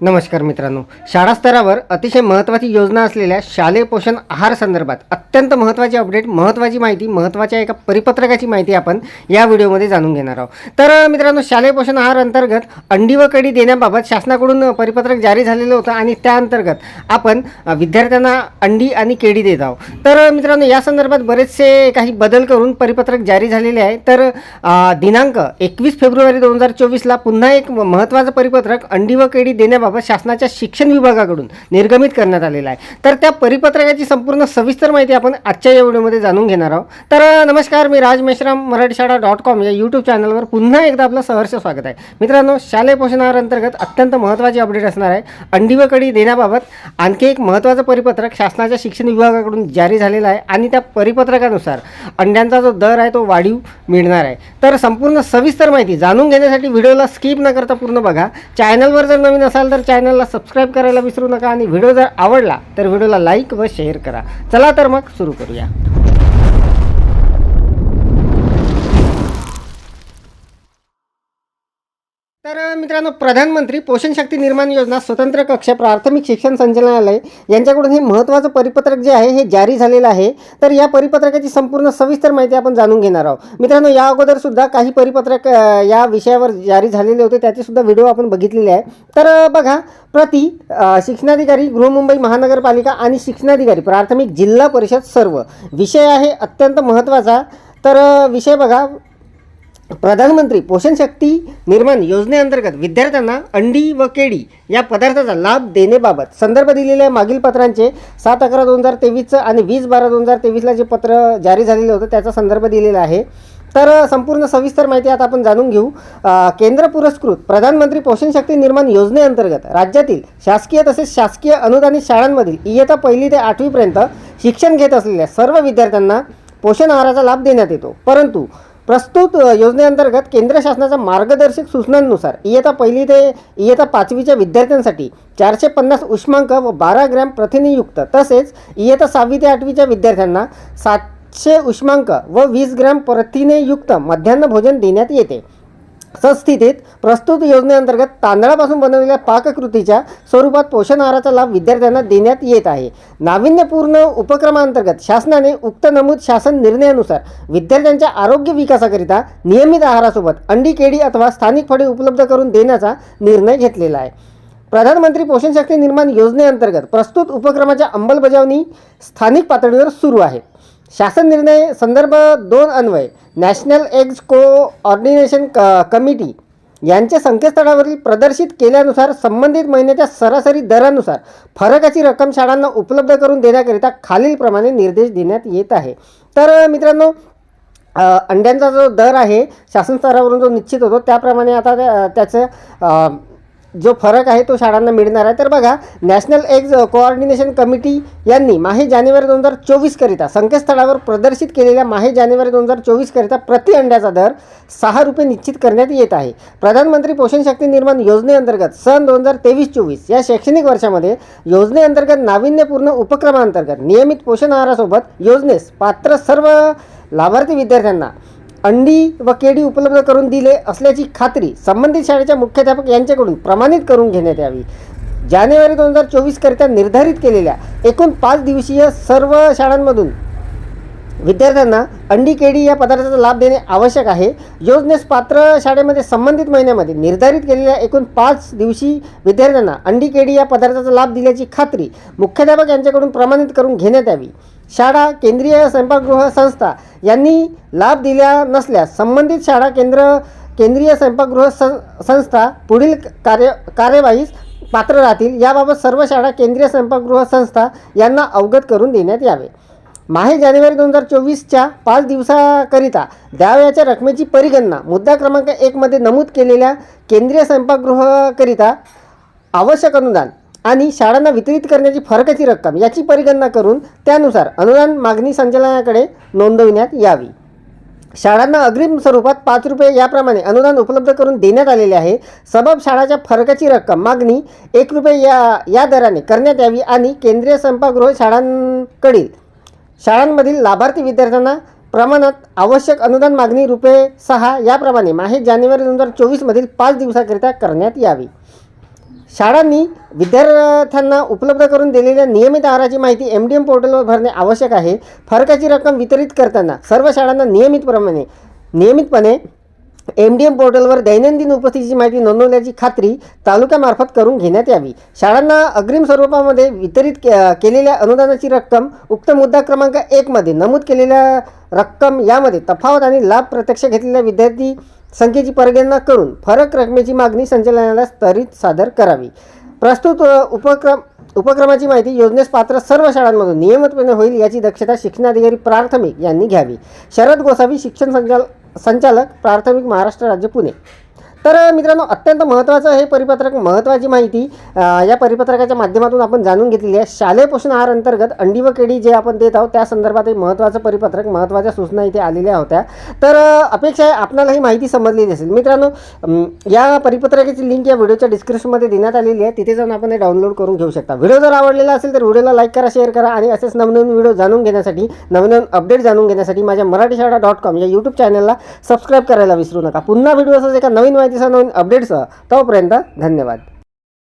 नमस्कार मित्रांनो, शाळा स्तरावर अतिशय महत्त्वाची योजना असलेल्या शालेय पोषण आहार संदर्भात अत्यंत महत्त्वाची अपडेट, महत्त्वाची माहिती, महत्त्वाच्या एका परिपत्रकाची माहिती आपण या व्हिडिओमध्ये जाणून घेणार आहोत. तर मित्रांनो, शालेय पोषण आहार अंतर्गत अंडी व कडी देण्याबाबत शासनाकडून परिपत्रक जारी झालेलं होतं आणि त्या अंतर्गत आपण विद्यार्थ्यांना अंडी आणि केळी देत आहोत. तर मित्रांनो, या संदर्भात बरेचसे काही बदल करून परिपत्रक जारी झालेले आहे. तर दिनांक 21 फेब्रुवारी 2024ला पुन्हा एक महत्त्वाचं परिपत्रक अंडी व केळी देण्याबाबत शासनाच्या शिक्षण विभागाकडून निर्गमित करण्यात आलेला आहे. तर त्या परिपत्रकाची संपूर्ण सविस्तर माहिती आपण आजच्या या व्हिडिओमध्ये जाणून घेणार आहोत. तर नमस्कार, मी राज मेश्राम मराठीशाळा.com या यूट्यूब चॅनलवर पुन्हा एकदा आपलं सहर्ष स्वागत आहे. मित्रांनो, शालेय पोषण आहार अंतर्गत अत्यंत महत्त्वाची अपडेट असणार आहे. अंडी व कडी देण्याबाबत आणखी एक महत्त्वाचं परिपत्रक शासनाच्या शिक्षण विभागाकडून जारी झालेलं आहे आणि त्या परिपत्रकानुसार अंड्यांचा जो दर आहे तो वाढीव मिळणार आहे. तर संपूर्ण सविस्तर माहिती जाणून घेण्यासाठी व्हिडिओला स्किप न करता पूर्ण बघा. चॅनलवर जर नवीन असाल तर चॅनलला सबस्क्राईब करायला विसरू नका आणि व्हिडिओ जर आवडला तर व्हिडिओला लाईक व शेअर करा. चला तर मग सुरू करूया. तर मित्रांनो, प्रधानमंत्री पोषण शक्ती निर्माण योजना स्वतंत्र कक्ष प्राथमिक शिक्षण संचालनालय यांच्याकडून हे महत्त्वाचं परिपत्रक जे आहे हे जारी झालेलं आहे. तर या परिपत्रकाची संपूर्ण सविस्तर माहिती आपण जाणून घेणार आहोत. मित्रांनो, या अगोदर सुद्धा काही परिपत्रक या विषयावर जारी झालेले होते, त्याचे सुद्धा व्हिडिओ आपण बघितलेले आहे. तर बघा, शिक्षणाधिकारी गृहमुंबई महानगरपालिका आणि शिक्षणाधिकारी प्राथमिक जिल्हा परिषद सर्व विषय आहे अत्यंत महत्त्वाचा. तर विषय बघा, प्रधानमंत्री पोषण शक्ती निर्माण योजनेअंतर्गत विद्यार्थ्यांना अंडी व केळी या पदार्थाचा लाभ देण्याबाबत संदर्भ दिलेले आहे. मागील पत्रांचे 7/11/2023 आणि 20/12/2023ला जे पत्र जारी झालेलं होतं त्याचा संदर्भ दिलेला आहे. तर संपूर्ण सविस्तर माहिती आता आपण जाणून घेऊ. केंद्र पुरस्कृत प्रधानमंत्री पोषण शक्ती निर्माण योजनेअंतर्गत राज्यातील शासकीय तसेच शासकीय अनुदानित शाळांमधील इयत्ता 1ली ते 8वीपर्यंत शिक्षण घेत असलेल्या सर्व विद्यार्थ्यांना पोषण आहाराचा लाभ देण्यात येतो. परंतु प्रस्तुत योजनेअंतर्गत केंद्र शासनाच्या मार्गदर्शक सूचनांनुसार इयत्ता 1ली ते इयत्ता 5वीच्या विद्यार्थ्यांसाठी 450 उष्मांक व 12 ग्रॅम प्रथिनेयुक्त तसेच इयत्ता 6वी ते 8वीच्या विद्यार्थ्यांना 700 उष्मांक व 20 ग्रॅम प्रथिनेयुक्त मध्यान्ह भोजन देण्यात येते. सस्थितीत प्रस्तुत योजनेअंतर्गत तांदळापासून बनवलेल्या पाककृतीच्या स्वरूपात पोषण आहाराचा लाभ विद्यार्थ्यांना देण्यात येत आहे. नाविन्यपूर्ण उपक्रमांतर्गत शासनाने उक्त नमूद शासन निर्णयानुसार विद्यार्थ्यांच्या आरोग्य विकासाकरिता नियमित आहारासोबत अंडी, केळी अथवा स्थानिक फळे उपलब्ध करून देण्याचा निर्णय घेतलेला आहे. प्रधानमंत्री पोषण शक्ती निर्माण योजनेअंतर्गत प्रस्तुत उपक्रमाच्या अंमलबजावणी स्थानिक पातळीवर सुरू आहे. शासन निर्णय संदर्भ 2 अन्वये नॅशनल एग्ज कोऑर्डिनेशन कमिटी यांच्या संकेतस्थळावरील प्रदर्शित केल्यानुसार संबंधित महिन्याच्या सरासरी दरानुसार फरकाची रक्कम शाळांना उपलब्ध करून देण्याकरिता खालीलप्रमाणे निर्देश देण्यात येत आहे. तर मित्रांनो, अंड्यांचा जो दर आहे शासन स्तरावरून जो निश्चित होतो त्याप्रमाणे आता त्याचं जो फरक आहे तो शाळांना मिळणार आहे. तर बघा, नॅशनल एग्ज कोऑर्डिनेशन कमिटी यांनी माहे जानेवारी 2024 करिता संकेतस्थळावर प्रदर्शित केलेल्या माहे जानेवारी 2024 करिता प्रति अंड्याचा दर 6 रुपये निश्चित करण्यात येत आहे. प्रधानमंत्री पोषण शक्ती निर्माण योजनेअंतर्गत सन 2023-24 या शैक्षणिक वर्षामध्ये योजनेअंतर्गत नाविन्यपूर्ण उपक्रमांतर्गत नियमित पोषण आहारासोबत योजनेस पात्र सर्व लाभार्थी विद्यार्थ्यांना अंडी व केळी उपलब्ध करून दिले असल्याची खात्री संबंधित शाळेच्या मुख्याध्यापक यांच्याकडून प्रमाणित करून घेण्यात यावी. जानेवारी 2024 करिता निर्धारित केलेल्या एकूण 5 दिवसीय सर्व शाळांमधून विद्यार्थ्यांना अंडी, केळी या पदार्थाचा लाभ देणे आवश्यक आहे. योजनेस पात्र शाळेमध्ये संबंधित महिन्यामध्ये निर्धारित केलेल्या एकूण 5 दिवशी विद्यार्थ्यांना अंडी, केळी या पदार्थाचा लाभ दिल्याची खात्री मुख्याध्यापक यांच्याकडून प्रमाणित करून घेण्यात यावी. शाळा, केंद्रीय स्वयंपाकगृह संस्था यांनी लाभ दिला नसल्यास संबंधित शाळा, केंद्रीय स्वयंपाकगृह संस्था पुढील कार्यवाहीस पात्र राहतील. याबाबत सर्व शाळा, केंद्रीय स्वयंपाकगृह संस्था यांना अवगत करून देण्यात यावे. माहे जानेवारी 2024च्या 5 दिवसाकरिता द्यावयाच्या रकमेची परिगणना मुद्दा क्रमांक 1 मध्ये नमूद केलेल्या केंद्रीय स्वयंपाकगृहाकरिता आवश्यक अनुदान आणि शाळांना वितरित करण्याची फरकाची रक्कम याची परिगणना करून त्यानुसार अनुदान मागणी संचालनाकडे नोंदविण्यात यावी. शाळांना अग्रिम स्वरूपात 5 रुपये याप्रमाणे अनुदान उपलब्ध करून देण्यात आलेले आहे. सबब शाळाच्या फरकाची रक्कम मागणी 1 रुपये या दराने करण्यात यावी आणि केंद्रीय स्वयंपाकगृह शाळांमधील लाभार्थी विद्यार्थ्यांना प्रमाणात आवश्यक अनुदान मागणी ₹6 याप्रमाणे माहे जानेवारी 2024 मधील 5 दिवसाकरिता करण्यात यावी. शाळांनी विद्यार्थ्यांना उपलब्ध करून दिलेल्या नियमित आहाराची माहिती MDM पोर्टलवर भरणे आवश्यक आहे. फरकाची रक्कम वितरित करताना सर्व शाळांना नियमितपणे MDM पोर्टलवर दैनंदिन उपस्थितीची माहिती नोंदवण्याची खात्री तालुक्यामार्फत करून घेण्यात यावी. शाळांना अग्रिम स्वरूपामध्ये वितरित केलेल्या अनुदानाची रक्कम उक्त मुद्दा क्रमांक 1 मध्ये नमूद केलेल्या रक्कम यामध्ये तफावत आणि लाभ प्रत्यक्ष घेतलेल्या विद्यार्थी संख्येची परगणना करून फरक रकमेची मागणी संचालनालयास त्वरित सादर करावी. प्रस्तुत उपक्रमाची माहिती योजनेस पात्र सर्व शाळांमधून नियमितपणे होईल याची दक्षता शिक्षणाधिकारी प्राथमिक यांनी घ्यावी. शरद गोसावी, शिक्षण संचालक प्राथमिक, महाराष्ट्र राज्य, पुणे. तर मित्रांनो, अत्यंत महत्त्वाचं हे परिपत्रक, महत्त्वाची माहिती या परिपत्रकाच्या माध्यमातून आपण जाणून घेतलेली आहे. शालेय पोषण आहार अंतर्गत अंडी व केळी जे आपण देत आहोत त्या संदर्भात एक महत्त्वाचं परिपत्रक, महत्त्वाच्या सूचना इथे आलेल्या होत्या. तर अपेक्षा आहे आपणाला ही माहिती समजलेली असेल. मित्रांनो, या परिपत्रकाची लिंक या व्हिडिओच्या डिस्क्रिप्शनमध्ये देण्यात आलेली आहे, तिथे जाऊन आपण हे डाउनलोड करून घेऊ शकता. व्हिडिओ जर आवडलेला असेल तर व्हिडिओला लाईक करा, शेअर करा आणि असेच नवनवीन व्हिडिओ जाणून घेण्यासाठी, नवनवीन अपडेट जाणून घेण्यासाठी माझ्या मराठीशाळा.com या यूट्यूब चॅनलला सबस्क्राईब करायला विसरू नका. पुन्हा व्हिडिओ असाच एका नवीन माहितीसह, नवीन अपडेट्ससह. तोपर्यंत धन्यवाद.